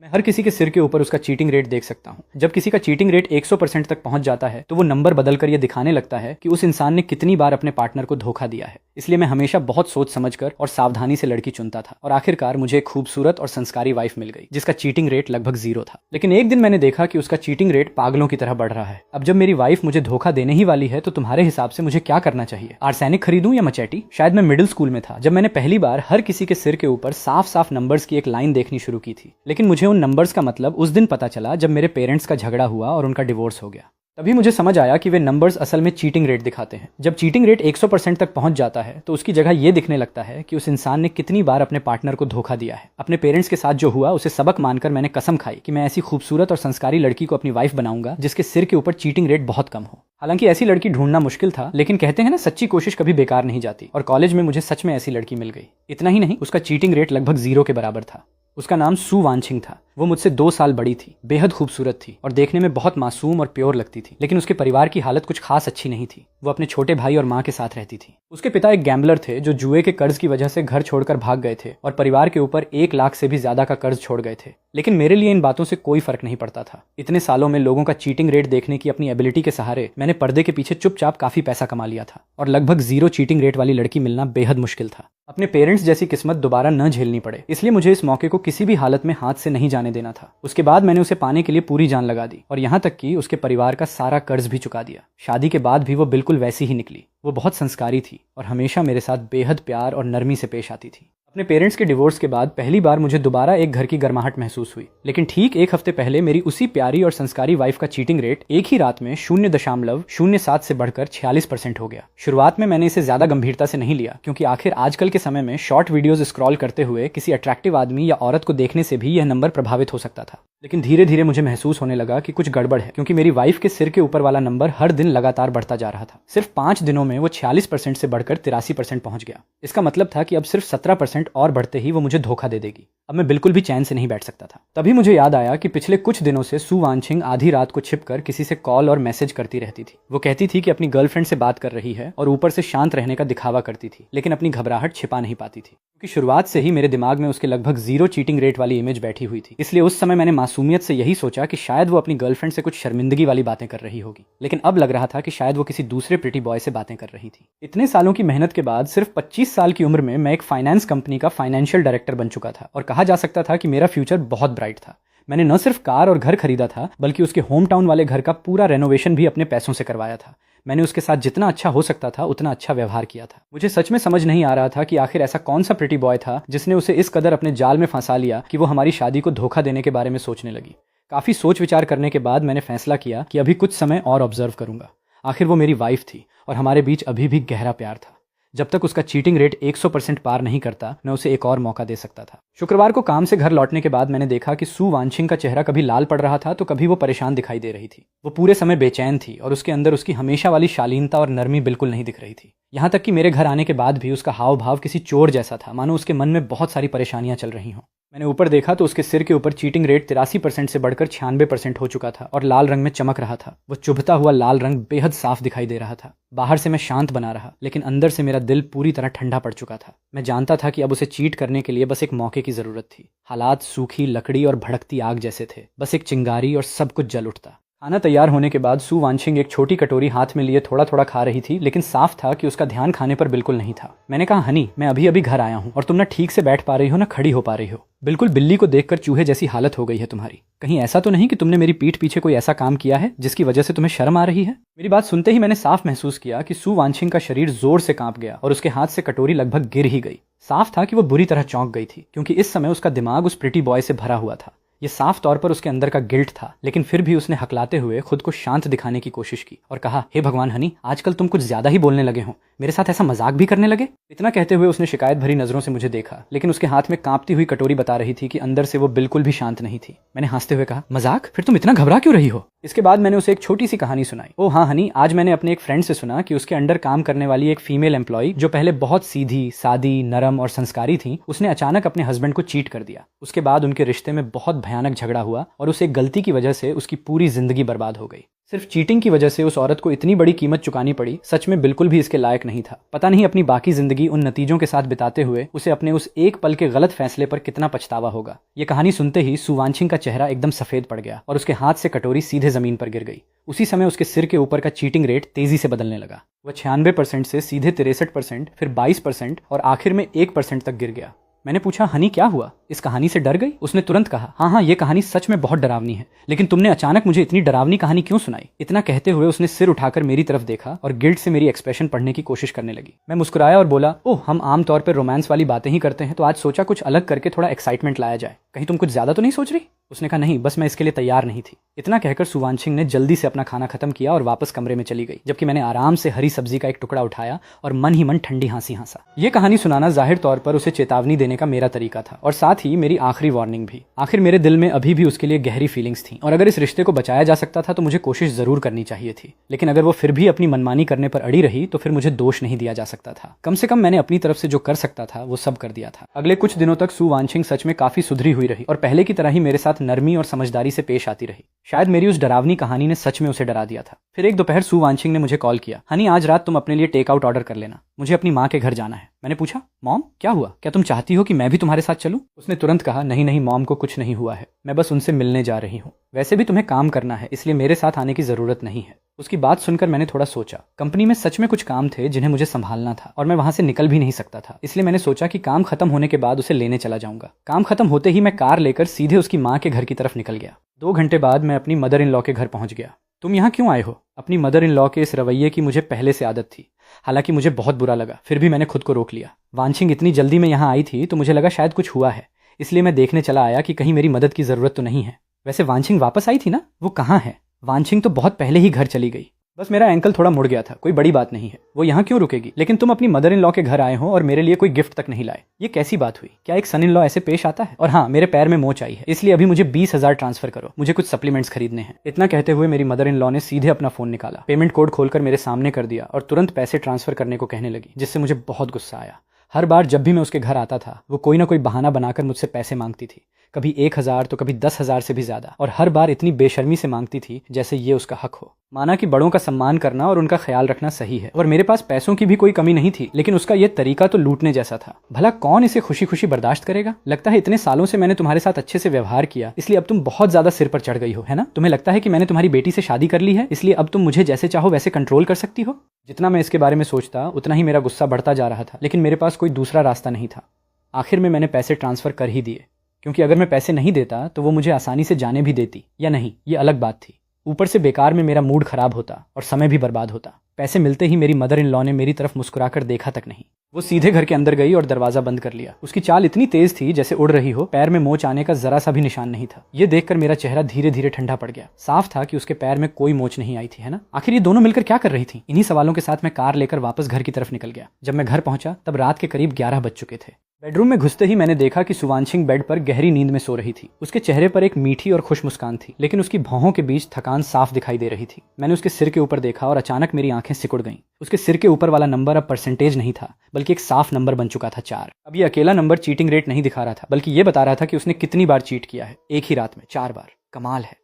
मैं हर किसी के सिर के ऊपर उसका चीटिंग रेट देख सकता हूँ। जब किसी का चीटिंग रेट 100% तक पहुंच जाता है तो वो नंबर बदलकर ये दिखाने लगता है कि उस इंसान ने कितनी बार अपने पार्टनर को धोखा दिया है। इसलिए मैं हमेशा बहुत सोच समझकर और सावधानी से लड़की चुनता था और आखिरकार मुझे एक खूबसूरत और संस्कारी वाइफ मिल गई जिसका चीटिंग रेट लगभग 0 था। लेकिन एक दिन मैंने देखा कि उसका चीटिंग रेट पागलों की तरह बढ़ रहा है। अब जब मेरी वाइफ मुझे धोखा देने ही वाली है तो तुम्हारे हिसाब से मुझे क्या करना चाहिए? आर्सेनिक खरीदूं या मचेटी? शायद मैं मिडिल स्कूल में था जब मैंने पहली बार हर किसी के सिर के ऊपर साफ साफ नंबर्स की एक लाइन देखनी शुरू की थी। लेकिन मुझे उन नंबर्स का मतलब उस दिन पता चला जब मेरे पेरेंट्स का झगड़ा हुआ और उनका डिवोर्स हो गया। तभी मुझे समझ आया कि वे नंबर्स असल में चीटिंग रेट दिखाते हैं। जब चीटिंग रेट 100% तक पहुंच जाता है तो उसकी जगह यह दिखने लगता है कि उस इंसान ने कितनी बार अपने पार्टनर को धोखा दिया है। अपने पेरेंट्स के साथ जो हुआ उसे सबक मानकर मैंने कसम खाई कि मैं ऐसी खूबसूरत और संस्कारी लड़की को अपनी वाइफ बनाऊंगा जिसके सिर के ऊपर चीटिंग रेट बहुत कम हो। हालांकि ऐसी लड़की ढूंढना मुश्किल था, लेकिन कहते हैं ना, सच्ची कोशिश कभी बेकार नहीं जाती। और कॉलेज में मुझे सच में ऐसी लड़की मिल गई। इतना ही नहीं, उसका चीटिंग रेट लगभग 0 के बराबर था। उसका नाम सू वानछिंग था। वो मुझसे 2 साल बड़ी थी, बेहद खूबसूरत थी और देखने में बहुत मासूम और प्योर लगती थी। लेकिन उसके परिवार की हालत कुछ खास अच्छी नहीं थी। वो अपने छोटे भाई और माँ के साथ रहती थी। उसके पिता एक गैम्बलर थे जो जुए के कर्ज की वजह से घर छोड़कर भाग गए थे और परिवार के ऊपर 1 लाख से भी ज्यादा का कर्ज छोड़ गए थे। लेकिन मेरे लिए इन बातों से कोई फर्क नहीं पड़ता था। इतने सालों में लोगों का चीटिंग रेट देखने की अपनी एबिलिटी के सहारे मैंने पर्दे के पीछे चुपचाप काफी पैसा कमा लिया था और लगभग 0 चीटिंग रेट वाली लड़की मिलना बेहद मुश्किल था। अपने पेरेंट्स जैसी किस्मत दोबारा न झेलनी पड़े, इसलिए मुझे इस मौके को किसी भी हालत में हाथ से नहीं जाने देना था। उसके बाद मैंने उसे पाने के लिए पूरी जान लगा दी और यहाँ तक कि उसके परिवार का सारा कर्ज भी चुका दिया। शादी के बाद भी वो बिल्कुल वैसी ही निकली। वो बहुत संस्कारी थी और हमेशा मेरे साथ बेहद प्यार और नरमी से पेश आती थी। अपने पेरेंट्स के डिवोर्स के बाद पहली बार मुझे दोबारा एक घर की गर्माहट महसूस हुई। लेकिन ठीक 1 हफ्ते पहले मेरी उसी प्यारी और संस्कारी वाइफ का चीटिंग रेट एक ही रात में 0.07 से बढ़कर 46% हो गया। शुरुआत में मैंने इसे ज्यादा गंभीरता से नहीं लिया, क्योंकि आखिर आजकल के समय में शॉर्ट वीडियोस स्क्रॉल करते हुए किसी अट्रैक्टिव आदमी या औरत को देखने से भी यह नंबर प्रभावित हो सकता था। लेकिन धीरे धीरे मुझे महसूस होने लगा कि कुछ गड़बड़ है, क्योंकि मेरी वाइफ के सिर के ऊपर वाला नंबर हर दिन लगातार बढ़ता जा रहा था। सिर्फ 5 दिनों में वो 46% से बढ़कर 83% पहुंच गया। इसका मतलब था कि अब सिर्फ 17% और बढ़ते ही वो मुझे धोखा दे देगी। अब मैं बिल्कुल भी चैन से नहीं बैठ सकता था। तभी मुझे याद आया कि पिछले कुछ दिनों से सू वानछिंग आधी रात को छिपकर किसी से कॉल और मैसेज करती रहती थी। वो कहती थी कि अपनी गर्लफ्रेंड से बात कर रही है और ऊपर से शांत रहने का दिखावा करती थी, लेकिन अपनी घबराहट छिपा नहीं पाती थी, क्योंकि शुरुआत से ही मेरे दिमाग में उसके लगभग 0 चीटिंग रेट वाली इमेज बैठी हुई थी। इसलिए उस समय मैंने मासूमियत से यही सोचा कि शायद वो अपनी गर्लफ्रेंड से कुछ शर्मिंदगी वाली बातें कर रही होगी। लेकिन अब लग रहा था कि शायद वो किसी दूसरे प्रिटी बॉय से बातें कर रही थी। इतने सालों की मेहनत के बाद सिर्फ 25 साल की उम्र में मैं एक फाइनेंस कंपनी का फाइनेंशियल डायरेक्टर बन चुका था और कहा जा सकता था कि मेरा फ्यूचर बहुत ब्राइट था। मैंने न सिर्फ कार और घर खरीदा था, बल्कि उसके होम टाउन वाले घर का पूरा रेनोवेशन भी अपने पैसों से करवाया था। मैंने उसके साथ जितना अच्छा हो सकता था उतना अच्छा व्यवहार किया था। मुझे सच में समझ नहीं आ रहा था कि आखिर ऐसा कौन सा प्रिटी बॉय था जिसने उसे इस कदर अपने जाल में फंसा लिया कि वो हमारी शादी को धोखा देने के बारे में सोचने लगी। काफी सोच विचार करने के बाद मैंने फैसला किया कि अभी कुछ समय और ऑब्जर्व करूंगा। आखिर वो मेरी वाइफ थी और हमारे बीच अभी भी गहरा प्यार था। जब तक उसका चीटिंग रेट 100% पार नहीं करता, मैं उसे एक और मौका दे सकता था। शुक्रवार को काम से घर लौटने के बाद मैंने देखा कि सू वानछिंग का चेहरा कभी लाल पड़ रहा था तो कभी वो परेशान दिखाई दे रही थी। वो पूरे समय बेचैन थी और उसके अंदर उसकी हमेशा वाली शालीनता और नरमी बिल्कुल नहीं दिख रही थी। यहाँ तक कि मेरे घर आने के बाद भी उसका हाव भाव किसी चोर जैसा था, मानो उसके मन में बहुत सारी परेशानियां चल रही हों। मैंने ऊपर देखा तो उसके सिर के ऊपर चीटिंग रेट 83% से बढ़कर 96% हो चुका था और लाल रंग में चमक रहा था। वो चुभता हुआ लाल रंग बेहद साफ दिखाई दे रहा था। बाहर से मैं शांत बना रहा, लेकिन अंदर से मेरा दिल पूरी तरह ठंडा पड़ चुका था। मैं जानता था कि अब उसे चीट करने के लिए बस एक मौके की जरूरत थी। हालात सूखी लकड़ी और भड़कती आग जैसे थे। बस एक चिंगारी और सब कुछ जल उठता। खाना तैयार होने के बाद सू वानछिंग एक छोटी कटोरी हाथ में लिए थोड़ा थोड़ा खा रही थी, लेकिन साफ था कि उसका ध्यान खाने पर बिल्कुल नहीं था। मैंने कहा, हनी, मैं अभी अभी घर आया हूँ और तुम ना ठीक से बैठ पा रही हो ना खड़ी हो पा रही हो। बिल्कुल बिल्ली को देखकर चूहे जैसी हालत हो गई है तुम्हारी। कहीं ऐसा तो नहीं कि तुमने मेरी पीठ पीछे कोई ऐसा काम किया है जिसकी वजह से तुम्हें शर्म आ रही है? मेरी बात सुनते ही मैंने साफ महसूस किया कि सू वानछिंग का शरीर जोर से कांप गया और उसके हाथ से कटोरी लगभग गिर ही गई। साफ था कि वो बुरी तरह चौंक गई थी, क्योंकि इस समय उसका दिमाग उस प्रिटी बॉय से भरा हुआ था। ये साफ तौर पर उसके अंदर का गिल्ट था, लेकिन फिर भी उसने हकलाते हुए खुद को शांत दिखाने की कोशिश की और कहा, हे भगवान हनी, आजकल तुम कुछ ज्यादा ही बोलने लगे हो। मेरे साथ ऐसा मजाक भी करने लगे? इतना कहते हुए उसने शिकायत भरी नजरों से मुझे देखा, लेकिन उसके हाथ में कांपती हुई कटोरी बता रही थी कि अंदर से वो बिल्कुल भी शांत नहीं थी। मैंने हंसते हुए कहा, मजाक? फिर तुम इतना घबरा क्यों रही हो? इसके बाद मैंने उसे एक छोटी सी कहानी सुनाई। ओ हाँ हनी, आज मैंने अपने एक फ्रेंड से सुना कि उसके अंडर काम करने वाली एक फीमेल एम्प्लॉय, जो पहले बहुत सीधी सादी नरम और संस्कारी थी, उसने अचानक अपने हस्बैंड को चीट कर दिया। उसके बाद उनके रिश्ते में बहुत भयानक झगड़ा हुआ और उस एक गलती की वजह से उसकी पूरी जिंदगी बर्बाद हो गई। सिर्फ चीटिंग की वजह से उस औरत को इतनी बड़ी कीमत चुकानी पड़ी, सच में बिल्कुल भी इसके लायक नहीं था। पता नहीं अपनी बाकी जिंदगी उन नतीजों के साथ बिताते हुए उसे अपने उस एक पल के गलत फैसले पर कितना पछतावा होगा। ये कहानी सुनते ही सुवांशिंग का चेहरा एकदम सफेद पड़ गया और उसके हाथ से कटोरी सीधे जमीन पर गिर गई। उसी समय उसके सिर के ऊपर का चीटिंग रेट तेजी से बदलने लगा। वह 96% से सीधे 63%, फिर 22% और आखिर में 1% तक गिर गया। मैंने पूछा, हनी क्या हुआ? इस कहानी से डर गई? उसने तुरंत कहा, हाँ, ये कहानी सच में बहुत डरावनी है, लेकिन तुमने अचानक मुझे इतनी डरावनी कहानी क्यों सुनाई? इतना कहते हुए उसने सिर उठाकर मेरी तरफ देखा और गिल्ट से मेरी एक्सप्रेशन पढ़ने की कोशिश करने लगी। मैं मुस्कुराया और बोला, ओह, हम आमतौर पर रोमांस वाली बातें ही करते हैं, तो आज सोचा कुछ अलग करके थोड़ा एक्साइटमेंट लाया जाए। कहीं तुम कुछ ज्यादा तो नहीं सोच रही? उसने कहा, नहीं, बस मैं इसके लिए तैयार नहीं थी। इतना कहकर सुवांशिंग ने जल्दी से अपना खाना खत्म किया और वापस कमरे में चली गई, जबकि मैंने आराम से हरी सब्जी का एक टुकड़ा उठाया और मन ही मन ठंडी हंसी हंसा। ये कहानी सुनाना जाहिर तौर पर उसे चेतावनी देने का मेरा तरीका था और साथ ही मेरी आखिरी वार्निंग भी। आखिर मेरे दिल में अभी भी उसके लिए गहरी फीलिंग्स थी और अगर इस रिश्ते को बचाया जा सकता था तो मुझे कोशिश जरूर करनी चाहिए थी। लेकिन अगर वो फिर भी अपनी मनमानी करने पर अड़ी रही तो फिर मुझे दोष नहीं दिया जा सकता था। कम से कम मैंने अपनी तरफ से जो कर सकता था वो सब कर दिया था। अगले कुछ दिनों तक सुवांशिंग सच में काफी सुधरी हुई रही और पहले की तरह ही मेरे साथ नरमी और समझदारी से पेश आती रही। शायद मेरी उस डरावनी कहानी ने सच में उसे डरा दिया था। फिर एक दोपहर सुवांशिंग ने मुझे कॉल किया, हनी, आज रात तुम अपने लिए टेक आउट ऑर्डर कर लेना, मुझे अपनी माँ के घर जाना है। मैंने पूछा, मॉम, क्या हुआ? क्या तुम चाहती हो कि मैं भी तुम्हारे साथ चलूं? उसने तुरंत कहा, नहीं नहीं मॉम को कुछ नहीं हुआ है, मैं बस उनसे मिलने जा रही हूँ। वैसे भी तुम्हें काम करना है, इसलिए मेरे साथ आने की जरूरत नहीं है। उसकी बात सुनकर मैंने थोड़ा सोचा। कंपनी में सच में कुछ काम थे जिन्हें मुझे संभालना था और मैं वहां से निकल भी नहीं सकता था, इसलिए मैंने सोचा कि काम खत्म होने के बाद उसे लेने चला जाऊंगा। काम खत्म होते ही मैं कार लेकर सीधे उसकी माँ के घर की तरफ निकल गया। 2 घंटे बाद मैं अपनी मदर इन लॉ के घर पहुंच गया। तुम यहाँ क्यों आए हो? अपनी मदर इन लॉ के इस रवैये की मुझे पहले से आदत थी। हालांकि मुझे बहुत बुरा लगा, फिर भी मैंने खुद को रोक लिया। वांशिंग इतनी जल्दी में यहाँ आई थी तो मुझे लगा शायद कुछ हुआ है, इसलिए मैं देखने चला आया कि कहीं मेरी मदद की जरूरत तो नहीं है। वैसे वांशिंग वापस आई थी ना? वो कहाँ है? वांशिंग तो बहुत पहले ही घर चली गई। बस मेरा एंकल थोड़ा मुड़ गया था, कोई बड़ी बात नहीं है। वो यहाँ क्यों रुकेगी? लेकिन तुम अपनी मदर इन लॉ के घर आए हो और मेरे लिए कोई गिफ्ट तक नहीं लाए, ये कैसी बात हुई? क्या एक सन इन लॉ ऐसे पेश आता है? और हाँ, मेरे पैर में मोच आई है, इसलिए अभी मुझे 20,000 ट्रांसफर करो, मुझे कुछ सप्लीमेंट्स खरीदने हैं। इतना कहते हुए मेरी मदर इन लॉ ने सीधे अपना फोन निकाला, पेमेंट कोड खोलकर मेरे सामने कर दिया और तुरंत पैसे ट्रांसफर करने को कहने लगी, जिससे मुझे बहुत गुस्सा आया। हर बार जब भी मैं उसके घर आता था वो कोई ना कोई बहाना बनाकर मुझसे पैसे मांगती थी, कभी 1,000 तो कभी 10,000 से भी ज्यादा, और हर बार इतनी बेशर्मी से मांगती थी जैसे ये उसका हक हो। माना कि बड़ों का सम्मान करना और उनका ख्याल रखना सही है और मेरे पास पैसों की भी कोई कमी नहीं थी, लेकिन उसका ये तरीका तो लूटने जैसा था। भला कौन इसे खुशी खुशी बर्दाश्त करेगा? लगता है इतने सालों से मैंने तुम्हारे साथ अच्छे से व्यवहार किया, इसलिए अब तुम बहुत ज्यादा सिर पर चढ़ गई हो, है ना? तुम्हें लगता है कि मैंने तुम्हारी बेटी से शादी कर ली है, इसलिए अब तुम मुझे जैसे चाहो वैसे कंट्रोल कर सकती हो। जितना मैं इसके बारे में सोचता उतना ही मेरा गुस्सा बढ़ता जा रहा था, लेकिन मेरे पास कोई दूसरा रास्ता नहीं था। आखिर में मैंने पैसे ट्रांसफर कर ही दिए, क्योंकि अगर मैं पैसे नहीं देता तो वो मुझे आसानी से जाने भी देती या नहीं, ये अलग बात थी। ऊपर से बेकार में मेरा मूड खराब होता और समय भी बर्बाद होता। पैसे मिलते ही मेरी मदर इन लॉ ने मेरी तरफ मुस्कुराकर देखा तक नहीं। वो सीधे घर के अंदर गई और दरवाजा बंद कर लिया। उसकी चाल इतनी तेज थी जैसे उड़ रही हो, पैर में मोच आने का जरा सा भी निशान नहीं था। ये देखकर मेरा चेहरा धीरे धीरे ठंडा पड़ गया। साफ था कि उसके पैर में कोई मोच नहीं आई थी, है ना? आखिर ये दोनों मिलकर क्या कर रही थी? इन्हीं सवालों के साथ मैं कार लेकर वापस घर की तरफ निकल गया। जब मैं घर पहुंचा तब रात के करीब 11 बज चुके थे। बेडरूम में घुसते ही मैंने देखा कि सुवांशिंग बेड पर गहरी नींद में सो रही थी। उसके चेहरे पर एक मीठी और खुश मुस्कान थी, लेकिन उसकी भौहों के बीच थकान साफ दिखाई दे रही थी। मैंने उसके सिर के ऊपर देखा और अचानक मेरी आंखें सिकुड़ गईं। उसके सिर के ऊपर वाला नंबर अब परसेंटेज नहीं था, बल्कि एक साफ नंबर बन चुका था, 4। अब ये अकेला नंबर चीटिंग रेट नहीं दिखा रहा था, बल्कि ये बता रहा था कि उसने कितनी बार चीट किया है। एक ही रात में 4 बार। कमाल है।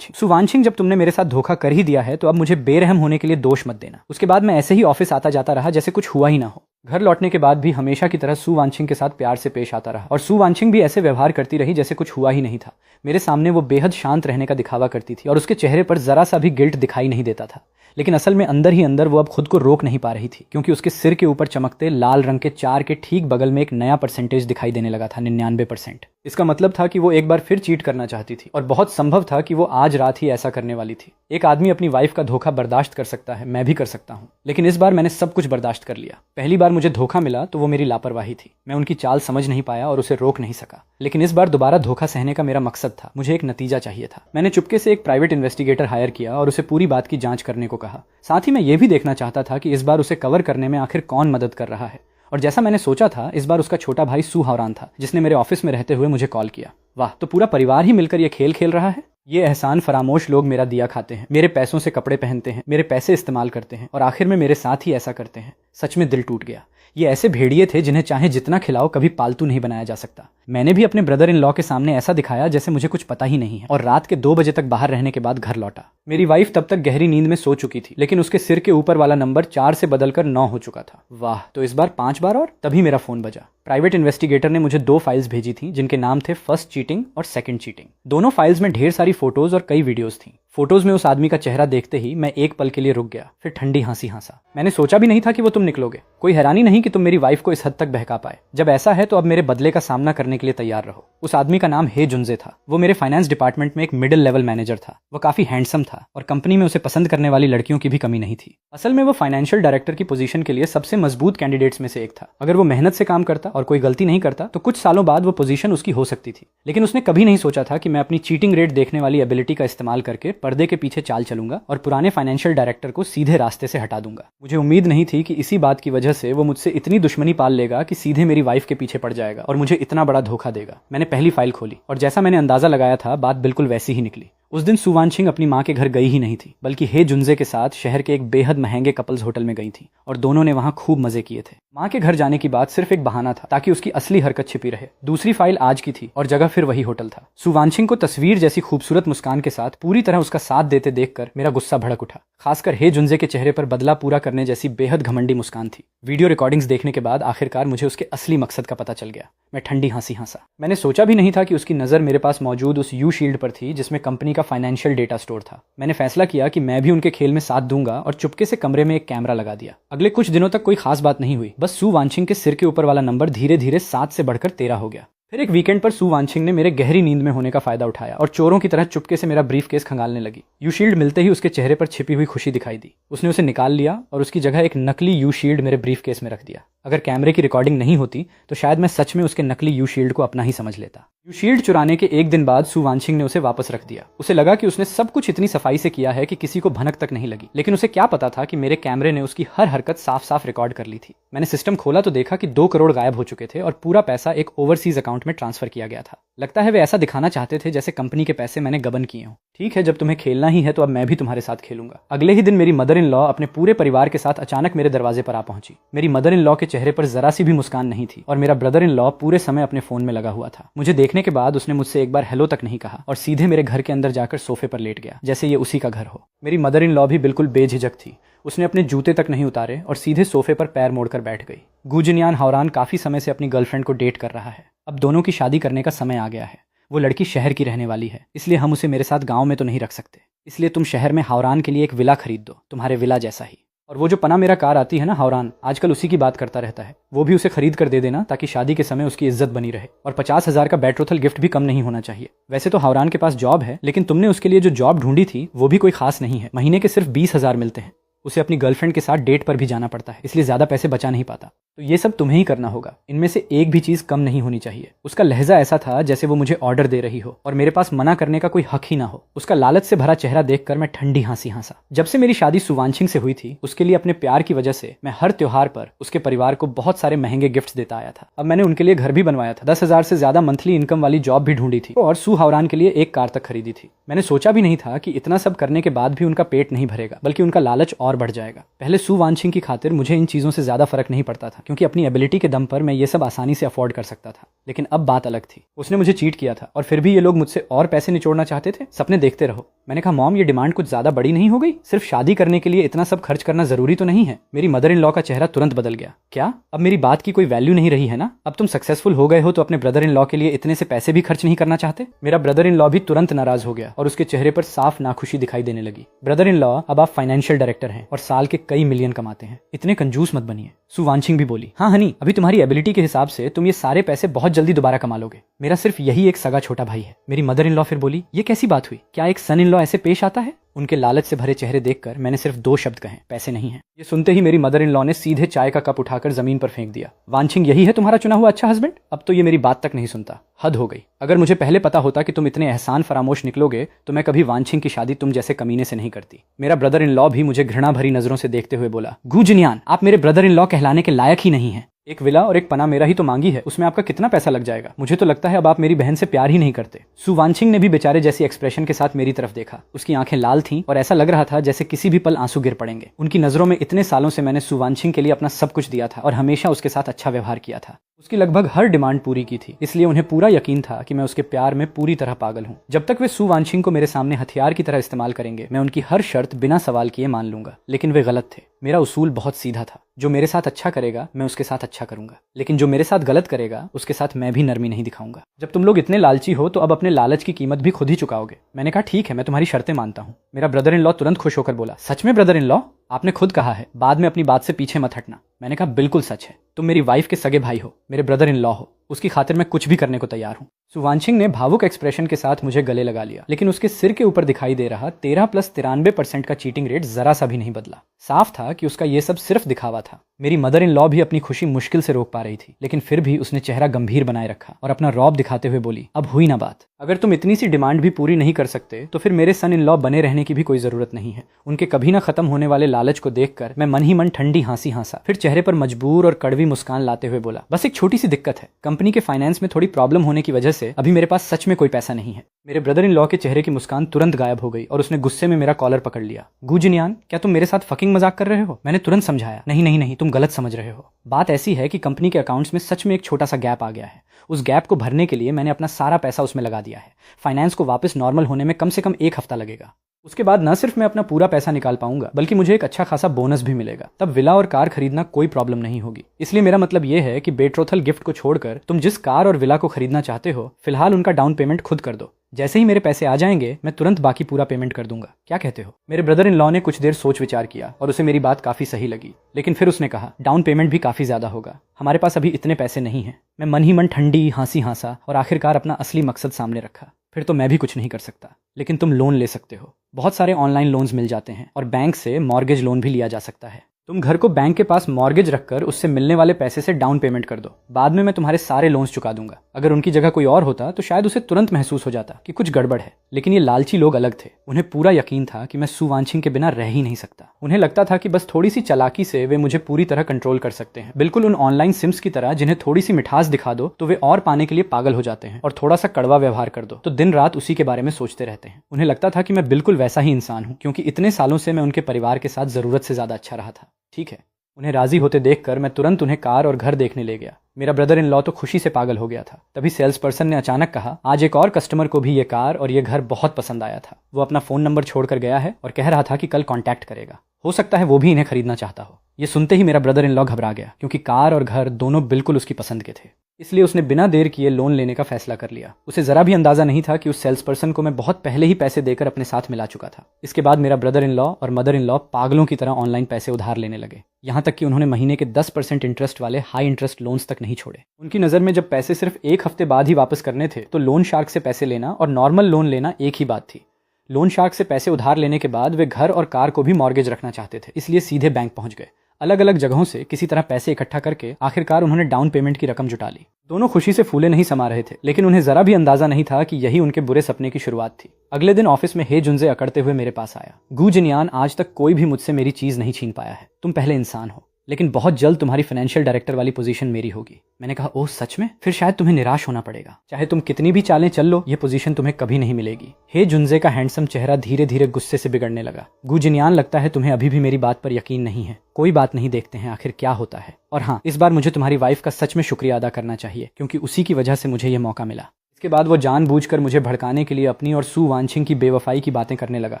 सुवांशिंग, जब तुमने मेरे साथ धोखा कर ही दिया है तो अब मुझे बेरहम होने के लिए दोष मत देना। उसके बाद मैं ऐसे ही ऑफिस आता जाता रहा जैसे कुछ हुआ ही ना हो। घर लौटने के बाद भी हमेशा की तरह सुवांशिंग के साथ प्यार से पेश आता रहा और सुवांशिंग भी ऐसे व्यवहार करती रही जैसे कुछ हुआ ही नहीं था। मेरे सामने वो बेहद शांत रहने का दिखावा करती थी और उसके चेहरे पर जरा सा भी गिल्ट दिखाई नहीं देता था, लेकिन असल में अंदर ही अंदर वो अब खुद को रोक नहीं पा रही थी, क्योंकि उसके सिर के ऊपर चमकते लाल रंग के 4 के ठीक बगल में एक नया परसेंटेज दिखाई देने लगा था, 99%। इसका मतलब था कि वो एक बार फिर चीट करना चाहती थी और बहुत संभव था कि वो आज रात ही ऐसा करने वाली थी। एक आदमी अपनी वाइफ का धोखा बर्दाश्त कर सकता है, मैं भी कर सकता हूँ, लेकिन इस बार मैंने सब कुछ बर्दाश्त कर लिया। पहली बार मुझे धोखा मिला तो वो मेरी लापरवाही थी, मैं उनकी चाल समझ नहीं पाया और उसे रोक नहीं सका। लेकिन इस बार दोबारा धोखा सहने का मेरा मकसद था, मुझे एक नतीजा चाहिए था। मैंने चुपके से एक प्राइवेट इन्वेस्टिगेटर हायर किया और उसे पूरी बात की जांच करने को कहा। साथ ही मैं ये भी देखना चाहता था कि इस बार उसे कवर करने में आखिर कौन मदद कर रहा है। और जैसा मैंने सोचा था, इस बार उसका छोटा भाई सू हावरान था, जिसने मेरे ऑफिस में रहते हुए मुझे कॉल किया। वाह, तो पूरा परिवार ही मिलकर ये खेल खेल रहा है। ये एहसान फरामोश लोग मेरा दिया खाते हैं, मेरे पैसों से कपड़े पहनते हैं, मेरे पैसे इस्तेमाल करते हैं और आखिर में मेरे साथ ही ऐसा करते हैं। सच में दिल टूट गया। ये ऐसे भेड़िए थे जिन्हें चाहे जितना खिलाओ कभी पालतू नहीं बनाया जा सकता। मैंने भी अपने ब्रदर इन लॉ के सामने ऐसा दिखाया जैसे मुझे कुछ पता ही नहीं है और रात के 2 बजे तक बाहर रहने के बाद घर लौटा। मेरी वाइफ तब तक गहरी नींद में सो चुकी थी, लेकिन उसके सिर के ऊपर वाला नंबर 4 से बदलकर 9 हो चुका था। वाह, तो इस बार 5 बार और? तभी मेरा फोन बजा। प्राइवेट इन्वेस्टिगेटर ने मुझे 2 फाइल्स भेजी थी जिनके नाम थे फर्स्ट चीटिंग और सेकंड चीटिंग। दोनों फाइल्स में ढेर सारी फोटोज और कई वीडियोस थी। फोटोज में उस आदमी का चेहरा देखते ही मैं एक पल के लिए रुक गया, फिर ठंडी हंसी हंसा। मैंने सोचा भी नहीं था कि वो तुम निकलोगे। कोई हैरानी नहीं कि तुम मेरी वाइफ को इस हद तक बहका पाए। जब ऐसा है तो अब मेरे बदले का सामना करने के लिए तैयार रहो। उस आदमी का नाम हे जुंजे था। वो मेरे फाइनेंस डिपार्टमेंट में एक मिडिल लेवल मैनेजर था। वो काफी हैंडसम था और कंपनी में उसे पसंद करने वाली लड़कियों की भी कमी नहीं थी। असल में वो फाइनेंशियल डायरेक्टर की पोजीशन के लिए सबसे मजबूत कैंडिडेट्स में से एक था। अगर वो मेहनत से काम करता और कोई गलती नहीं करता तो कुछ सालों बाद वो पोजीशन उसकी हो सकती थी। लेकिन उसने कभी नहीं सोचा था कि मैं अपनी चीटिंग रेट देखने वाली एबिलिटी का इस्तेमाल करके पर्दे के पीछे चाल चलूंगा और पुराने फाइनेंशियल डायरेक्टर को सीधे रास्ते से हटा दूंगा। मुझे उम्मीद नहीं थी कि इसी बात की वजह से वो मुझसे इतनी दुश्मनी पाल लेगा कि सीधे मेरी वाइफ के पीछे पड़ जाएगा और मुझे इतना बड़ा धोखा देगा। मैंने पहली फाइल खोली और जैसा मैंने अंदाजा लगाया था, बात बिल्कुल वैसी ही निकली। उस दिन सु वानछिंग अपनी माँ के घर गई ही नहीं थी, बल्कि हे जुंजे के साथ शहर के एक बेहद महंगे कपल्स होटल में गई थी और दोनों ने वहां खूब मजे किए थे। माँ के घर जाने की बात सिर्फ एक बहाना था ताकि उसकी असली हरकत छिपी रहे। दूसरी फाइल आज की थी और जगह फिर वही होटल था। सु वानछिंग को तस्वीर जैसी खूबसूरत मुस्कान के साथ पूरी तरह उसका साथ देते देखकर मेरा गुस्सा भड़क उठा। खासकर हे जुंजे के चेहरे पर बदला पूरा करने जैसी बेहद घमंडी मुस्कान थी। वीडियो रिकॉर्डिंग्स देखने के बाद आखिरकार मुझे उसके असली मकसद का पता चल गया। मैं ठंडी हंसी हंसा। मैंने सोचा भी नहीं था कि उसकी नजर मेरे पास मौजूद उस यू शील्ड पर थी जिसमें कंपनी का फाइनेंशियल डेटा स्टोर था। मैंने फैसला किया कि मैं भी उनके खेल में साथ दूंगा और चुपके से कमरे में एक कैमरा लगा दिया। अगले कुछ दिनों तक कोई खास बात नहीं हुई, बस सु वानछिंग के सिर के ऊपर वाला नंबर धीरे धीरे 7 से बढ़कर 13 हो गया। फिर एक वीकेंड पर सु वानछिंग ने मेरे गहरी नींद में होने का फायदा उठाया और चोरों की तरह चुपके से मेरा ब्रीफ केस खंगालने लगी। यू शील्ड मिलते ही उसके चेहरे पर छिपी हुई खुशी दिखाई दी। उसने उसे निकाल लिया और उसकी जगह एक नकली यू शील्ड मेरे ब्रीफ केस में रख दिया। अगर कैमरे की रिकॉर्डिंग नहीं होती तो शायद मैं सच में उसके नकली यू शील्ड को अपना ही समझ लेता। यू शील्ड चुराने के एक दिन बाद सु वानछिंग ने उसे वापस रख दिया। उसे लगा कि उसने सब कुछ इतनी सफाई से किया है कि किसी को भनक तक नहीं लगी, लेकिन उसे क्या पता था कि मेरे कैमरे ने उसकी हर हरकत साफ साफ रिकॉर्ड कर ली थी। मैंने सिस्टम खोला तो देखा कि 2 करोड़ गायब हो चुके थे और पूरा पैसा एक ओवरसीज अकाउंट में ट्रांसफर किया गया था। लगता है वे ऐसा दिखाना चाहते थे जैसे कंपनी के पैसे मैंने गबन किए हों। ठीक है, जब तुम्हें खेलना ही है तो अब मैं भी तुम्हारे साथ खेलूंगा। अगले ही दिन मेरी मदर इन लॉ अपने पूरे परिवार के साथ अचानक मेरे दरवाजे पर आ पहुंची। मेरी मदर इन लॉ के चेहरे पर जरा सी भी मुस्कान नहीं थी और मेरा ब्रदर इन लॉ पूरे समय अपने फोन में लगा हुआ था। मुझे देखने के बाद उसने मुझसे एक बार हेलो तक नहीं कहा और सीधे मेरे घर के अंदर जाकर सोफे पर लेट गया जैसे ये उसी का घर हो। मेरी मदर इन लॉ भी बिल्कुल बेझिझक थी। उसने अपने जूते तक नहीं उतारे और सीधे सोफे पर पैर मोड़कर बैठ गई। गु जिनयान हावरान काफी समय से अपनी गर्लफ्रेंड को डेट कर रहा है। अब दोनों की शादी करने का समय आ गया है। वो लड़की शहर की रहने वाली है, इसलिए हम उसे मेरे साथ गांव में तो नहीं रख सकते। इसलिए तुम शहर में हावरान के लिए एक विला खरीद दो, तुम्हारे विला जैसा ही। और वो जो पना मेरा कार आती है ना हावरान, आजकल उसी की बात करता रहता है। वो भी उसे खरीद कर दे देना ताकि शादी के समय उसकी इज्जत बनी रहे। और 50,000 का बेट्रोथल गिफ्ट भी कम नहीं होना चाहिए। वैसे तो हावरान के पास जॉब है, लेकिन तुमने उसके लिए जो जॉब ढूंढी थी वो भी कोई खास नहीं है। महीने के सिर्फ 20,000 मिलते हैं। उसे अपनी गर्लफ्रेंड के साथ डेट पर भी जाना पड़ता है, इसलिए ज्यादा पैसे बचा नहीं पाता। तो ये सब तुम्हें ही करना होगा। इनमें से एक भी चीज कम नहीं होनी चाहिए। उसका लहजा ऐसा था जैसे वो मुझे ऑर्डर दे रही हो और मेरे पास मना करने का कोई हक ही ना हो। उसका लालच से भरा चेहरा देखकर मैं ठंडी हंसी हंसा। जब से मेरी शादी सु वानछिंग से हुई थी, उसके लिए अपने प्यार की वजह से मैं हर त्योहार पर उसके परिवार को बहुत सारे महंगे गिफ्ट्स देता आया था। अब मैंने उनके लिए घर भी बनवाया था, 10,000 से ज्यादा मंथली इनकम वाली जॉब भी ढूंढी थी और सु हावरान के लिए एक कार तक खरीदी थी। मैंने सोचा भी नहीं था कि इतना सब करने के बाद भी उनका पेट नहीं भरेगा, बल्कि उनका लालच और बढ़ जाएगा। पहले सु वानछिंग की खातिर मुझे इन चीजों से ज्यादा फर्क नहीं पड़ता था, क्योंकि अपनी एबिलिटी के दम पर मैं ये सब आसानी से अफोर्ड कर सकता था। लेकिन अब बात अलग थी। उसने मुझे चीट किया था और फिर भी ये लोग मुझसे और पैसे निचोड़ना चाहते थे। सपने देखते रहो। मैंने कहा मॉम, ये डिमांड कुछ ज्यादा बड़ी नहीं हो गई? सिर्फ शादी करने के लिए इतना सब खर्च करना जरूरी तो नहीं है। मेरी मदर इन लॉ का चेहरा तुरंत बदल गया। क्या अब मेरी बात की कोई वैल्यू नहीं रही है ना? अब तुम सक्सेसफुल हो गए हो तो अपने ब्रदर इन लॉ के लिए इतने से पैसे भी खर्च नहीं करना चाहते? मेरा ब्रदर इन लॉ भी तुरंत नाराज हो गया और उसके चेहरे पर साफ नाखुशी दिखाई देने लगी। ब्रदर इन लॉ, अब आप फाइनेंशियल डायरेक्टर हैं और साल के कई मिलियन कमाते हैं, इतने कंजूस मत बनिए। सु वानछिंग भी बोली, हाँ हनी, अभी तुम्हारी एबिलिटी के हिसाब से तुम ये सारे पैसे बहुत जल्दी दोबारा कमा लोगे। मेरा सिर्फ यही एक सगा छोटा भाई है। मेरी मदर इन लॉ फिर बोली, ये कैसी बात हुई? क्या एक सन इन लॉ ऐसे पेश आता है? उनके लालच से भरे चेहरे देखकर मैंने सिर्फ 2 शब्द कहे, पैसे नहीं है। ये सुनते ही मेरी मदर इन लॉ ने सीधे चाय का कप उठाकर जमीन पर फेंक दिया। वानछिंग, यही है तुम्हारा चुना हुआ अच्छा हस्बैंड? अब तो ये मेरी बात तक नहीं सुनता। हद हो गई। अगर मुझे पहले पता होता कि तुम इतने एहसान फरामोश निकलोगे तो मैं कभी वानछिंग की शादी तुम जैसे कमीने से नहीं करती। मेरा ब्रदर इन लॉ भी मुझे घृणा भरी नजरों से देखते हुए बोला, गु जिनयान, आप मेरे ब्रदर इन लॉ कहलाने के लायक ही नहीं है। एक विला और एक पना मेरा ही तो मांगी है, उसमें आपका कितना पैसा लग जाएगा? मुझे तो लगता है अब आप मेरी बहन से प्यार ही नहीं करते। सु वानछिंग ने भी बेचारे जैसी एक्सप्रेशन के साथ मेरी तरफ देखा। उसकी आंखें लाल थीं और ऐसा लग रहा था जैसे किसी भी पल आंसू गिर पड़ेंगे। उनकी नजरों में इतने सालों से मैंने सु वानछिंग के लिए अपना सब कुछ दिया था और हमेशा उसके साथ अच्छा व्यवहार किया था। उसकी लगभग हर डिमांड पूरी की थी, इसलिए उन्हें पूरा यकीन था कि मैं उसके प्यार में पूरी तरह पागल हूँ। जब तक वे सु वानशिंग को मेरे सामने हथियार की तरह इस्तेमाल करेंगे, मैं उनकी हर शर्त बिना सवाल किए मान लूंगा। लेकिन वे गलत थे। मेरा उसूल बहुत सीधा था, जो मेरे साथ अच्छा करेगा मैं उसके साथ अच्छा करूंगा, लेकिन जो मेरे साथ गलत करेगा उसके साथ मैं भी नरमी नहीं दिखाऊंगा। जब तुम लोग इतने लालची हो तो अब अपने लालच की कीमत भी खुद ही चुकाओगे। मैंने कहा ठीक है, मैं तुम्हारी शर्तें मानता हूँ। मेरा ब्रदर इन लॉ तुरंत खुश होकर बोला, सच में ब्रदर इन लॉ? आपने खुद कहा है बाद में अपनी बात से पीछे मत हटना। मैंने कहा बिल्कुल सच है, तुम मेरी वाइफ के सगे भाई हो, मेरे ब्रदर इन लॉ हो, उसकी खातिर मैं कुछ भी करने को तैयार हूँ। सु वानशिंग ने भावुक एक्सप्रेशन के साथ मुझे गले लगा लिया, लेकिन उसके सिर के ऊपर दिखाई दे रहा 13+93% का चीटिंग रेट जरा सा भी नहीं बदला। साफ था कि उसका ये सब सिर्फ दिखावा था। मेरी मदर इन लॉ भी अपनी खुशी मुश्किल से रोक पा रही थी, लेकिन फिर भी उसने चेहरा गंभीर बनाए रखा और अपना रौब दिखाते हुए बोली, अब हुई ना बात। अगर तुम इतनी सी डिमांड भी पूरी नहीं कर सकते तो फिर मेरे सन इन लॉ बने रहने की भी कोई जरूरत नहीं है। उनके कभी ना खत्म होने वाले लालच को देखकर मैं मन ही मन ठंडी हंसी हंसा, फिर चेहरे पर मजबूर और कड़वी मुस्कान लाते हुए बोला, बस एक छोटी सी दिक्कत है, कंपनी के फाइनेंस में थोड़ी प्रॉब्लम होने की वजह से अभी मेरे पास सच में कोई पैसा नहीं है। मेरे ब्रदर इन लॉ के चेहरे की मुस्कान तुरंत गायब हो गई और उसने गुस्से में मेरा कॉलर पकड़ लिया। गू जिनयान, क्या तुम मेरे साथ फकिंग मजाक कर रहे हो? मैंने तुरंत समझाया, नहीं नहीं नहीं, तुम गलत समझ रहे हो। बात ऐसी है कि कंपनी के अकाउंट्स में सच में एक छोटा सा गैप आ गया है। उस गैप को भरने के लिए मैंने अपना सारा पैसा उसमें लगा दिया है। फाइनेंस को वापस नॉर्मल होने में कम से कम 1 हफ्ता लगेगा। उसके बाद न सिर्फ मैं अपना पूरा पैसा निकाल पाऊंगा, बल्कि मुझे एक अच्छा खासा बोनस भी मिलेगा। तब विला और कार खरीदना कोई प्रॉब्लम नहीं होगी। इसलिए मेरा मतलब यह है कि बेट्रोथल गिफ्ट को छोड़कर तुम जिस कार और विला को खरीदना चाहते हो, फिलहाल उनका डाउन पेमेंट खुद कर दो। जैसे ही मेरे पैसे आ जाएंगे मैं तुरंत बाकी पूरा पेमेंट कर दूंगा। क्या कहते हो? मेरे ब्रदर इन लॉ ने कुछ देर सोच विचार किया और उसे मेरी बात काफी सही लगी, लेकिन फिर उसने कहा, डाउन पेमेंट भी काफी ज्यादा होगा, हमारे पास अभी इतने पैसे नहीं हैं। मैं मन ही मन ठंडी हंसी हंसा और आखिरकार अपना असली मकसद सामने रखा। फिर तो मैं भी कुछ नहीं कर सकता, लेकिन तुम लोन ले सकते हो। बहुत सारे ऑनलाइन लोन्स मिल जाते हैं और बैंक से मॉर्गेज लोन भी लिया जा सकता है। तुम घर को बैंक के पास मॉर्गेज रखकर उससे मिलने वाले पैसे से डाउन पेमेंट कर दो। बाद में मैं तुम्हारे सारे लोन्स चुका दूंगा। अगर उनकी जगह कोई और होता तो शायद उसे तुरंत महसूस हो जाता कि कुछ गड़बड़ है, लेकिन ये लालची लोग अलग थे। उन्हें पूरा यकीन था कि मैं सु वानशिंग के बिना रह ही नहीं सकता। उन्हें लगता था कि बस थोड़ी सी चालाकी से वे मुझे पूरी तरह कंट्रोल कर सकते हैं, बिल्कुल उन ऑनलाइन सिम्स की तरह जिन्हें थोड़ी सी मिठास दिखा दो तो वे और पाने के लिए पागल हो जाते हैं, और थोड़ा सा कड़वा व्यवहार कर दो तो दिन रात उसी के बारे में सोचते रहते हैं। उन्हें लगता था कि मैं बिल्कुल वैसा ही इंसान हूँ, क्योंकि इतने सालों से मैं उनके परिवार के साथ जरूरत से ज्यादा अच्छा रहा था। ठीक है, उन्हें राजी होते देखकर मैं तुरंत उन्हें कार और घर देखने ले गया। मेरा ब्रदर इन लॉ तो खुशी से पागल हो गया था। तभी सेल्स पर्सन ने अचानक कहा, आज एक और कस्टमर को भी ये कार और ये घर बहुत पसंद आया था। वो अपना फोन नंबर छोड़कर गया है और कह रहा था कि कल कांटेक्ट करेगा। हो सकता है वो भी इन्हें खरीदना चाहता हो। ये सुनते ही मेरा ब्रदर इन लॉ घबरा गया, क्योंकि कार और घर दोनों बिल्कुल उसकी पसंद के थे। इसलिए उसने बिना देर किए लोन लेने का फैसला कर लिया। उसे जरा भी अंदाजा नहीं था कि उस सेल्स पर्सन को मैं बहुत पहले ही पैसे देकर अपने साथ मिला चुका था। इसके बाद मेरा ब्रदर इन लॉ और मदर इन लॉ पागलों की तरह ऑनलाइन पैसे उधार लेने लगे, यहाँ तक कि उन्होंने महीने के 10% इंटरेस्ट वाले हाई इंटरेस्ट लोन्स तक नहीं छोड़े। उनकी नज़र में जब पैसे सिर्फ 1 हफ्ते बाद ही वापस करने थे तो लोन शार्क से पैसे लेना और नॉर्मल लोन लेना एक ही बात थी। लोन शार्क से पैसे उधार लेने के बाद वे घर और कार को भी मॉर्गेज रखना चाहते थे, इसलिए सीधे बैंक पहुंच गए। अलग अलग जगहों से किसी तरह पैसे इकट्ठा करके आखिरकार उन्होंने डाउन पेमेंट की रकम जुटा ली। दोनों खुशी से फूले नहीं समा रहे थे, लेकिन उन्हें जरा भी अंदाजा नहीं था कि यही उनके बुरे सपने की शुरुआत थी। अगले दिन ऑफिस में हे जुनजे अकड़ते हुए मेरे पास आया। गू जिनयान, आज तक कोई भी मुझसे मेरी चीज नहीं छीन पाया है। तुम पहले इंसान हो, लेकिन बहुत जल्द तुम्हारी फाइनेंशियल डायरेक्टर वाली पोजीशन मेरी होगी। मैंने कहा, ओह सच में? फिर शायद तुम्हें निराश होना पड़ेगा। चाहे तुम कितनी भी चालें चल लो, ये पोजीशन तुम्हें कभी नहीं मिलेगी। हे जुनजे का हैंडसम चेहरा धीरे धीरे गुस्से से बिगड़ने लगा। गू जिनयान, लगता है तुम्हें अभी भी मेरी बात पर यकीन नहीं है। कोई बात नहीं, देखते हैं आखिर क्या होता है। और हाँ, इस बार मुझे तुम्हारी वाइफ का सच में शुक्रिया अदा करना चाहिए, क्योंकि उसी की वजह से मुझे यह मौका मिला। इसके बाद वो जानबूझकर मुझे भड़काने के लिए अपनी और सु वानशिंग की बेवफाई की बातें करने लगा,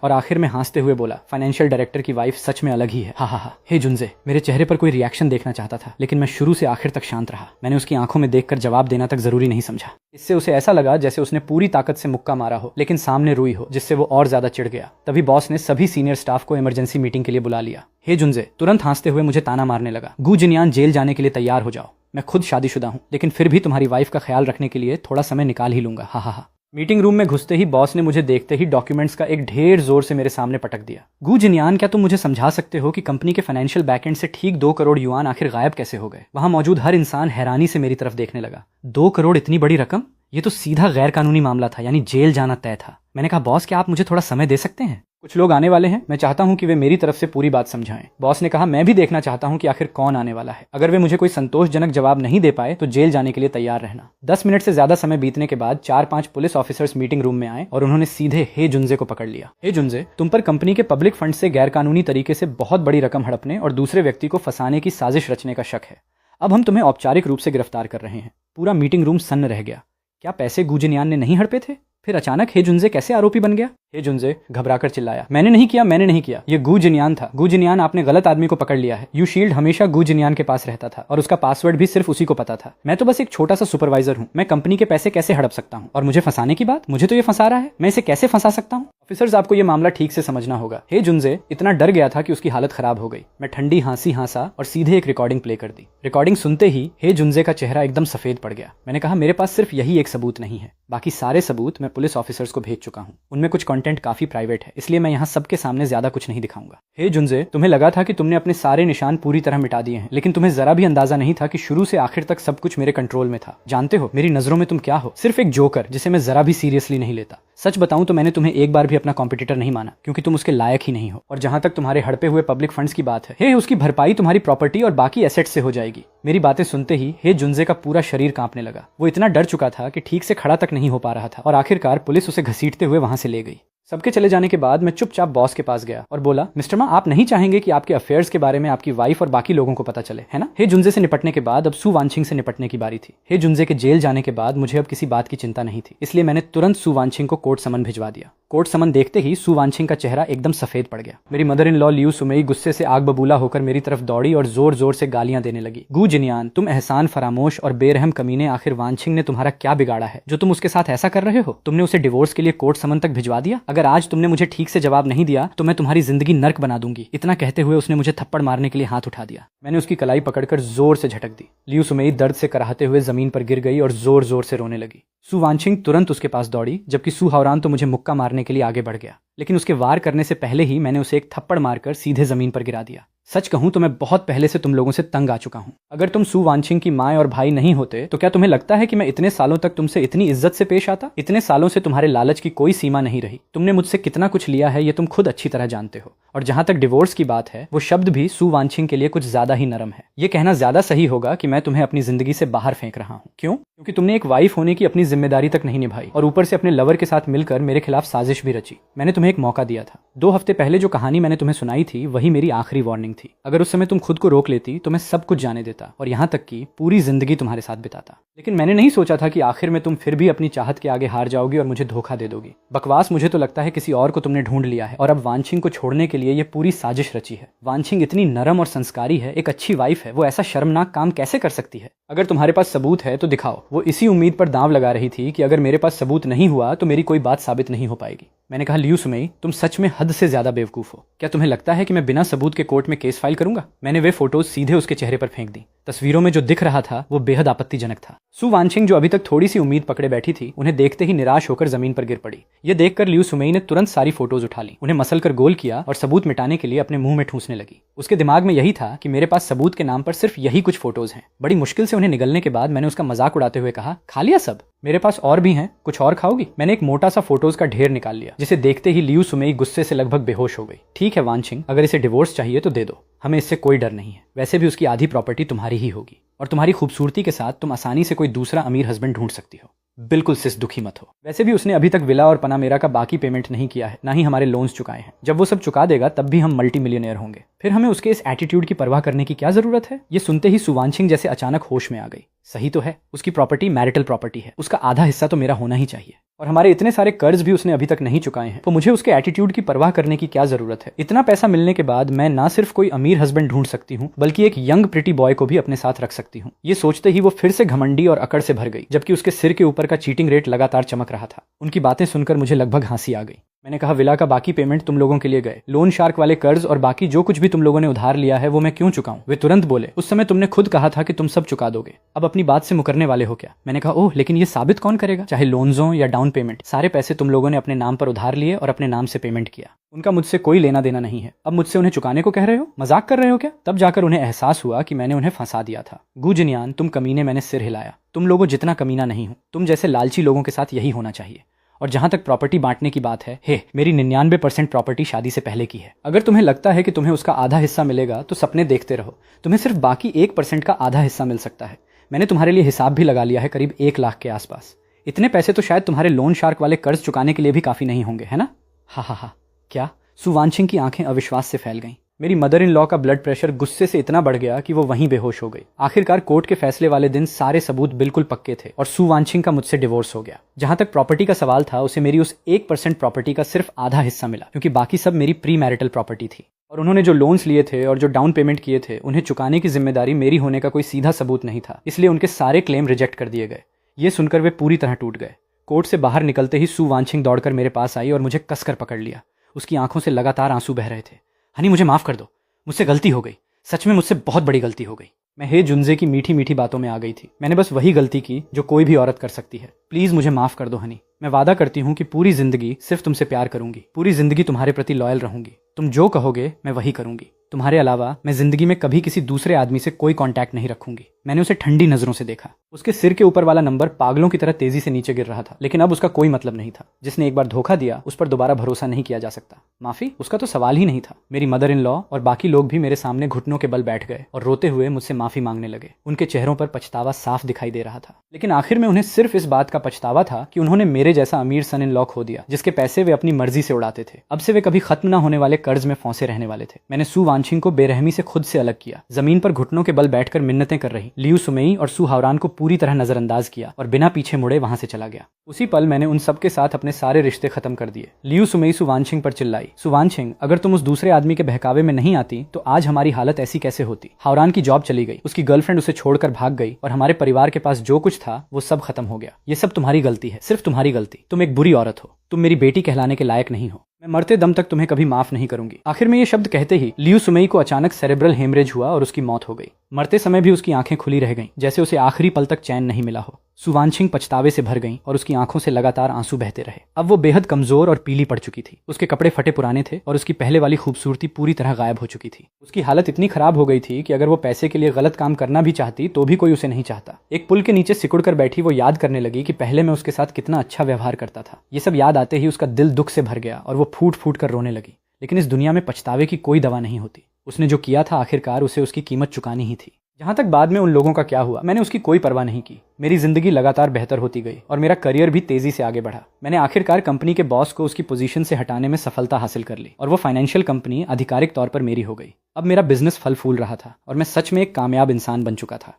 और आखिर में हंसते हुए बोला, फाइनेंशियल डायरेक्टर की वाइफ सच में अलग ही है। हा। हे जुनजे, मेरे चेहरे पर कोई रिएक्शन देखना चाहता था, लेकिन मैं शुरू से आखिर तक शांत रहा। मैंने उसकी आंखों में देखकर जवाब देना तक जरूरी नहीं समझा। इससे उसे ऐसा लगा जैसे उसने पूरी ताकत से मुक्का मारा हो, लेकिन सामने रुई हो, जिससे वो और ज्यादा चिढ़ गया। तभी बॉस ने सभी सीनियर स्टाफ को इमरजेंसी मीटिंग के लिए बुला लिया। हे जुनजे तुरंत हंसते हुए मुझे ताना मारने लगा, गू जिनयान, जेल जाने के लिए तैयार हो जाओ। मैं खुद शादीशुदा हूँ, लेकिन फिर भी तुम्हारी वाइफ का ख्याल रखने के लिए थोड़ा समय निकाल ही लूंगा। हा। मीटिंग रूम में घुसते ही बॉस ने मुझे देखते ही डॉक्यूमेंट्स का एक ढेर जोर से मेरे सामने पटक दिया। गू जिनयान, क्या तुम मुझे समझा सकते हो कि कंपनी के फाइनेंशियल बैकएंड से ठीक 2 करोड़ युआन आखिर गायब कैसे हो गए? वहां मौजूद हर इंसान हैरानी से मेरी तरफ देखने लगा। 2 करोड़, इतनी बड़ी रकम? ये तो सीधा गैर कानूनी मामला था, यानी जेल जाना तय था। मैंने कहा, बॉस क्या आप मुझे थोड़ा समय दे सकते हैं? कुछ लोग आने वाले हैं, मैं चाहता हूं कि वे मेरी तरफ से पूरी बात समझाएं। बॉस ने कहा, मैं भी देखना चाहता हूं कि आखिर कौन आने वाला है। अगर वे मुझे कोई संतोषजनक जवाब नहीं दे पाए तो जेल जाने के लिए तैयार रहना। 10 मिनट से ज्यादा समय बीतने के बाद 4-5 पुलिस ऑफिसर्स मीटिंग रूम में आए और उन्होंने सीधे हे जुनजे को पकड़ लिया। हे जुनजे, तुम पर कंपनी के पब्लिक फंड से गैरकानूनी तरीके से बहुत बड़ी रकम हड़पने और दूसरे व्यक्ति को फंसाने की साजिश रचने का शक है। अब हम तुम्हें औपचारिक रूप से गिरफ्तार कर रहे हैं। पूरा मीटिंग रूम सन्न रह गया। क्या पैसे गू जिनयान ने नहीं हड़पे थे? फिर अचानक हे जुनजे कैसे आरोपी बन गया? हे जुनजे घबराकर चिल्लाया, मैंने नहीं किया, मैंने नहीं किया, ये गू जिनयान था। गू जिनयान, आपने गलत आदमी को पकड़ लिया है। यू शील्ड हमेशा गू जिनयान के पास रहता था और उसका पासवर्ड भी सिर्फ उसी को पता था। मैं तो बस एक छोटा सा सुपरवाइजर हूँ। मैं कंपनी के पैसे कैसे हड़प सकता हूँ? और मुझे फंसाने की बात, मुझे तो ये फंसा रहा है, मैं इसे कैसे फंसा सकता हूँ? ऑफिसर्स, आपको ये मामला ठीक से समझना होगा। हे जुनजे इतना डर गया था कि उसकी हालत खराब हो गई। मैं ठंडी हंसी हंसा और सीधे एक रिकॉर्डिंग प्ले कर दी। रिकॉर्डिंग सुनते ही हे जुनजे का चेहरा एकदम सफेद पड़ गया। मैंने कहा, मेरे पास सिर्फ यही एक सबूत नहीं है, बाकी सारे सबूत मैं पुलिस ऑफिसर्स को भेज चुका हूँ। उनमें कुछ कंटेंट काफी प्राइवेट है, इसलिए मैं यहाँ सबके सामने ज्यादा कुछ नहीं दिखाऊंगा। हे जुनजे, तुम्हें लगा था कि तुमने अपने सारे निशान पूरी तरह मिटा दिए हैं, लेकिन तुम्हें जरा भी अंदाजा नहीं था कि शुरू से आखिर तक सब कुछ मेरे कंट्रोल में था। जानते हो मेरी नजरों में तुम क्या हो? सिर्फ एक जोकर जिसे मैं जरा भी सीरियसली नहीं लेता। सच बताऊं तो मैंने तुम्हें एक बार भी अपना कॉम्पिटिटर नहीं माना, क्योंकि तुम उसके लायक ही नहीं हो। और जहां तक तुम्हारे हड़पे हुए पब्लिक फंड्स की बात है, हे उसकी भरपाई तुम्हारी प्रॉपर्टी और बाकी एसेट से हो जाएगी। मेरी बातें सुनते ही हे जुनजे का पूरा शरीर कांपने लगा। वो इतना डर चुका था कि ठीक से खड़ा तक नहीं हो पा रहा था और आखिरकार पुलिस उसे घसीटते हुए वहां से ले गई। सबके चले जाने के बाद मैं चुपचाप बॉस के पास गया और बोला, मिस्टर मा, आप नहीं चाहेंगे कि आपके अफेयर्स के बारे में आपकी वाइफ और बाकी लोगों को पता चले, है ना? हे जुनजे से निपटने के बाद अब सु वानछिंग से निपटने की बारी थी। हे जुनजे के जेल जाने के बाद मुझे अब किसी बात की चिंता नहीं थी, इसलिए मैंने तुरंत सु वानछिंग को कोर्ट समन भिजवा दिया। कोर्ट समन देखते ही सु वानछिंग का चेहरा एकदम सफेद पड़ गया। मेरी मदर इन लॉ लियू सुमेई गुस्से से आग बबूला होकर मेरी तरफ दौड़ी और जोर जोर से गालियां देने लगी। गू जिनयान, तुम एहसान फरामोश और बेरहम कमीने, आखिर वानछिंग ने तुम्हारा क्या बिगाड़ा है जो तुम उसके साथ ऐसा कर रहे हो? तुमने उसे डिवोर्स के लिए कोर्ट समन तक भिजवा दिया। अगर आज तुमने मुझे ठीक से जवाब नहीं दिया तो मैं तुम्हारी जिंदगी नर्क बना दूंगी। इतना कहते हुए उसने मुझे थप्पड़ मारने के लिए हाथ उठा दिया। मैंने उसकी कलाई पकड़कर जोर से झटक दी। लियू सुमेई दर्द से कराहते हुए जमीन पर गिर गई और जोर जोर से रोने लगी। सु वानछिंग तुरंत उसके पास दौड़ी, जबकि सु हावरान तो मुझे मुक्का मारने के लिए आगे बढ़ गया, लेकिन उसके वार करने से पहले ही मैंने उसे एक थप्पड़ मारकर सीधे जमीन पर गिरा दिया। सच कहूं तो मैं बहुत पहले से तुम लोगों से तंग आ चुका हूं। अगर तुम सु वानछिंग की माँ और भाई नहीं होते तो क्या तुम्हें लगता है कि मैं इतने सालों तक तुमसे इतनी इज्जत से पेश आता? इतने सालों से तुम्हारे लालच की कोई सीमा नहीं रही। तुमने मुझसे कितना कुछ लिया है ये तुम खुद अच्छी तरह जानते हो। और जहां तक डिवोर्स की बात है, वो शब्द भी सु वानछिंग के लिए कुछ ज्यादा ही नरम है। ये कहना ज्यादा सही होगा कि मैं तुम्हें अपनी जिंदगी से बाहर फेंक रहा हूँ। क्यों? क्योंकि तुमने एक वाइफ होने की अपनी जिम्मेदारी तक नहीं निभाई और ऊपर से अपने लवर के साथ मिलकर मेरे खिलाफ साजिश भी रची। मैंने तुम्हें एक मौका दिया था। 2 हफ्ते पहले जो कहानी मैंने तुम्हें सुनाई थी वही मेरी आखिरी वार्निंग थी। अगर उस समय तुम खुद को रोक लेती तो मैं सब कुछ जाने देता और यहाँ तक कि पूरी जिंदगी तुम्हारे साथ बिताता। लेकिन मैंने नहीं सोचा था कि आखिर में तुम फिर भी अपनी चाहत के आगे हार जाओगी और मुझे धोखा दे दोगी। बकवास, मुझे तो लगता है किसी और को तुमने ढूंढ लिया है और अब वानछिंग को छोड़ने के लिए ये पूरी साजिश रची है। वानछिंग इतनी नरम और संस्कारी है, एक अच्छी वाइफ है, वो ऐसा शर्मनाक काम कैसे कर सकती है? अगर तुम्हारे पास सबूत है तो दिखाओ। वो इसी उम्मीद पर दांव लगा रही थी कि अगर मेरे पास सबूत नहीं हुआ तो मेरी कोई बात साबित नहीं हो पाएगी। मैंने कहा, लियू सुमेई, तुम सच में हद से ज्यादा बेवकूफ हो। क्या तुम्हें लगता है कि मैं बिना सबूत के कोर्ट में केस फाइल करूंगा? मैंने वे फोटोज सीधे उसके चेहरे पर फेंक दी। तस्वीरों में जो दिख रहा था वो बेहद आपत्तिजनक था। सु वानछिंग, जो अभी तक थोड़ी सी उम्मीद पकड़े बैठी थी, उन्हें देखते ही निराश होकर जमीन पर गिर पड़ी। ये देखकर लियू सुमेई ने तुरंत सारी फोटोज उठा ली, उन्हें मसलकर गोल किया और सबूत मिटाने के लिए अपने मुंह में ठूंसने लगी। उसके दिमाग में यही था कि मेरे पास सबूत के नाम पर सिर्फ यही कुछ फोटोज हैं। बड़ी मुश्किल से उन्हें निगलने के बाद मैंने उसका मजाक उड़ाते हुए कहा, खा लिया सब? मेरे पास और भी हैं, कुछ और खाओगी? मैंने एक मोटा सा फोटोज का ढेर निकाल लिया, जिसे देखते ही लियू सुमेई गुस्से से लगभग बेहोश हो गई। ठीक है वानछिंग, अगर इसे डिवोर्स चाहिए तो दे दो, हमें इससे कोई डर नहीं है। वैसे भी उसकी आधी प्रॉपर्टी तुम्हारी ही होगी और तुम्हारी खूबसूरती के साथ तुम आसानी से कोई दूसरा अमीर हस्बैंड ढूंढ सकती हो। बिल्कुल सिस, दुखी मत हो। वैसे भी उसने अभी तक विला और पनामेरा का बाकी पेमेंट नहीं किया है, ना ही हमारे लोन्स चुकाए हैं। जब वो सब चुका देगा तब भी हम मल्टी मिलियनेयर होंगे। फिर हमें उसके इस एटीट्यूड की परवाह करने की क्या जरूरत है? ये सुनते ही सु वानछिंग जैसे अचानक होश में आ गई। सही तो है, उसकी प्रॉपर्टी मैरिटल प्रॉपर्टी है, उसका आधा हिस्सा तो मेरा होना ही चाहिए। और हमारे इतने सारे कर्ज भी उसने अभी तक नहीं चुकाए हैं, तो मुझे उसके एटीट्यूड की परवाह करने की क्या जरूरत है? इतना पैसा मिलने के बाद मैं ना सिर्फ कोई अमीर हस्बैंड ढूंढ सकती हूँ, बल्कि एक यंग प्रिटी बॉय को भी अपने साथ रख सकती हूँ। ये सोचते ही वो फिर से घमंडी और अकड़ से भर गई, जबकि उसके सिर के ऊपर का चीटिंग रेट लगातार चमक रहा था। उनकी बातें सुनकर मुझे लगभग हंसी आ गई। मैंने कहा, विला का बाकी पेमेंट तुम लोगों के लिए गए, लोन शार्क वाले कर्ज और बाकी जो कुछ भी तुम लोगों ने उधार लिया है वो मैं क्यों चुकाऊं? वे तुरंत बोले, उस समय तुमने खुद कहा था कि तुम सब चुका दोगे, अब अपनी बात से मुकरने वाले हो क्या? मैंने कहा, ओह, लेकिन ये साबित कौन करेगा? चाहे लोन्स हो या डाउन पेमेंट, सारे पैसे तुम लोगों ने अपने नाम पर उधार लिए और अपने नाम से पेमेंट किया। उनका मुझसे कोई लेना देना नहीं है। अब मुझसे उन्हें चुकाने को कह रहे हो? मजाक कर रहे हो क्या? तब जाकर उन्हें एहसास हुआ कि मैंने उन्हें फंसा दिया था। गू जिनयान, तुम कमीने, मैंने सिर हिलाया। तुम लोगों जितना कमीना नहीं हूं। तुम जैसे लालची लोगों के साथ यही होना चाहिए। और जहां तक प्रॉपर्टी बांटने की बात है, मेरी 99% प्रॉपर्टी शादी से पहले की है। अगर तुम्हें लगता है कि तुम्हें उसका आधा हिस्सा मिलेगा तो सपने देखते रहो, तुम्हें सिर्फ बाकी 1% का आधा हिस्सा मिल सकता है। मैंने तुम्हारे लिए हिसाब भी लगा लिया है, करीब 1 लाख के आसपास। इतने पैसे तो शायद तुम्हारे लोन शार्क वाले कर्ज चुकाने के लिए भी काफी नहीं होंगे, है ना? हा हा हा। क्या? सु वानछिंग की आंखें अविश्वास से फैल गईं। मेरी मदर इन लॉ का ब्लड प्रेशर गुस्से से इतना बढ़ गया कि वो वहीं बेहोश हो गई। आखिरकार कोर्ट के फैसले वाले दिन सारे सबूत बिल्कुल पक्के थे और सू वानछिंग का मुझसे डिवोर्स हो गया। जहां तक प्रॉपर्टी का सवाल था, उसे मेरी उस 1% प्रॉपर्टी का सिर्फ आधा हिस्सा मिला, क्योंकि बाकी सब मेरी प्री मैरिटल प्रॉपर्टी थी और उन्होंने जो लोन्स लिए थे और जो डाउन पेमेंट किए थे उन्हें चुकाने की जिम्मेदारी मेरी होने का कोई सीधा सबूत नहीं था, इसलिए उनके सारे क्लेम रिजेक्ट कर दिए गए। ये सुनकर वे पूरी तरह टूट गए। कोर्ट से बाहर निकलते ही सू वानछिंग दौड़कर मेरे पास आई और मुझे कसकर पकड़ लिया। उसकी आंखों से लगातार आंसू बह रहे थे। हनी, मुझे माफ कर दो, मुझसे गलती हो गई, सच में मुझसे बहुत बड़ी गलती हो गई। मैं हे जुनजे की मीठी मीठी बातों में आ गई थी। मैंने बस वही गलती की जो कोई भी औरत कर सकती है। प्लीज मुझे माफ कर दो हनी। मैं वादा करती हूँ कि पूरी जिंदगी सिर्फ तुमसे प्यार करूंगी, पूरी जिंदगी तुम्हारे प्रति लॉयल रहूंगी। तुम जो कहोगे मैं वही करूंगी। तुम्हारे अलावा मैं जिंदगी में कभी किसी दूसरे आदमी से कोई कांटेक्ट नहीं रखूंगी। मैंने उसे ठंडी नजरों से देखा। उसके सिर के ऊपर वाला नंबर पागलों की तरह तेजी से नीचे गिर रहा था, लेकिन अब उसका कोई मतलब नहीं था। जिसने एक बार धोखा दिया उस पर दोबारा भरोसा नहीं किया जा सकता। माफी? उसका तो सवाल ही नहीं था। मेरी मदर इन लॉ और बाकी लोग भी मेरे सामने घुटनों के बल बैठ गए और रोते हुए मुझसे माफी मांगने लगे। उनके चेहरों पर पछतावा साफ दिखाई दे रहा था, लेकिन आखिर में उन्हें सिर्फ इस बात का पछतावा था कि उन्होंने मेरे जैसा अमीर सन इन लॉ खो दिया, जिसके पैसे वे अपनी मर्जी से उड़ाते थे। अब से वे कभी खत्म न होने वाले कर्ज में फंसे रहने वाले थे। मैंने सू वानछिंग को बेरहमी से खुद से अलग किया। जमीन पर घुटनों के बल बैठकर मिन्नतें कर रही लियू सुमेई और सू हावरान को पूरी तरह नजरअंदाज किया और बिना पीछे मुड़े वहां से चला गया। उसी पल मैंने उन सबके साथ अपने सारे रिश्ते खत्म कर दिए। लियू सुमेई सू वानछिंग पर चिल्लाई, सू वानछिंग, अगर तुम उस दूसरे आदमी के बहकावे में नहीं आती तो आज हमारी हालत ऐसी कैसे होती। हावरान की जॉब चली गई, उसकी गर्लफ्रेंड उसे छोड़कर भाग गई और हमारे परिवार के पास जो कुछ था वो सब खत्म हो गया। ये सब तुम्हारी गलती है, सिर्फ तुम्हारी गलती। तुम एक बुरी औरत हो, तुम मेरी बेटी कहलाने के लायक नहीं हो। मैं मरते दम तक तुम्हें कभी माफ नहीं करूंगी। आखिर में ये शब्द कहते ही लियू सुमेई को अचानक सेरेब्रल हेमरेज हुआ और उसकी मौत हो गई। मरते समय भी उसकी आंखें खुली रह गईं, जैसे उसे आखिरी पल तक चैन नहीं मिला हो। सू वानछिंग पछतावे से भर गईं और उसकी आंखों से लगातार आंसू बहते रहे। अब वो बेहद कमजोर और पीली पड़ चुकी थी। उसके कपड़े फटे पुराने थे और उसकी पहले वाली खूबसूरती पूरी तरह गायब हो चुकी थी। उसकी हालत इतनी खराब हो गई थी कि अगर वो पैसे के लिए गलत काम करना भी चाहती तो भी कोई उसे नहीं चाहता। एक पुल के नीचे सिकुड़ कर बैठी वो याद करने लगी कि पहले मैं उसके साथ कितना अच्छा व्यवहार करता था। ये सब याद आते ही उसका दिल दुख से भर गया और वो फूट फूट कर रोने लगी। लेकिन इस दुनिया में पछतावे की कोई दवा नहीं होती। उसने जो किया था आखिरकार उसे उसकी कीमत चुकानी ही थी। जहां तक बाद में उन लोगों का क्या हुआ, मैंने उसकी कोई परवाह नहीं की। मेरी जिंदगी लगातार बेहतर होती गई और मेरा करियर भी तेजी से आगे बढ़ा। मैंने आखिरकार कंपनी के बॉस को उसकी पोजीशन से हटाने में सफलता हासिल कर ली और वो फाइनेंशियल कंपनी आधिकारिक तौर पर मेरी हो गई। अब मेरा बिजनेस फल फूल रहा था और मैं सच में एक कामयाब इंसान बन चुका था।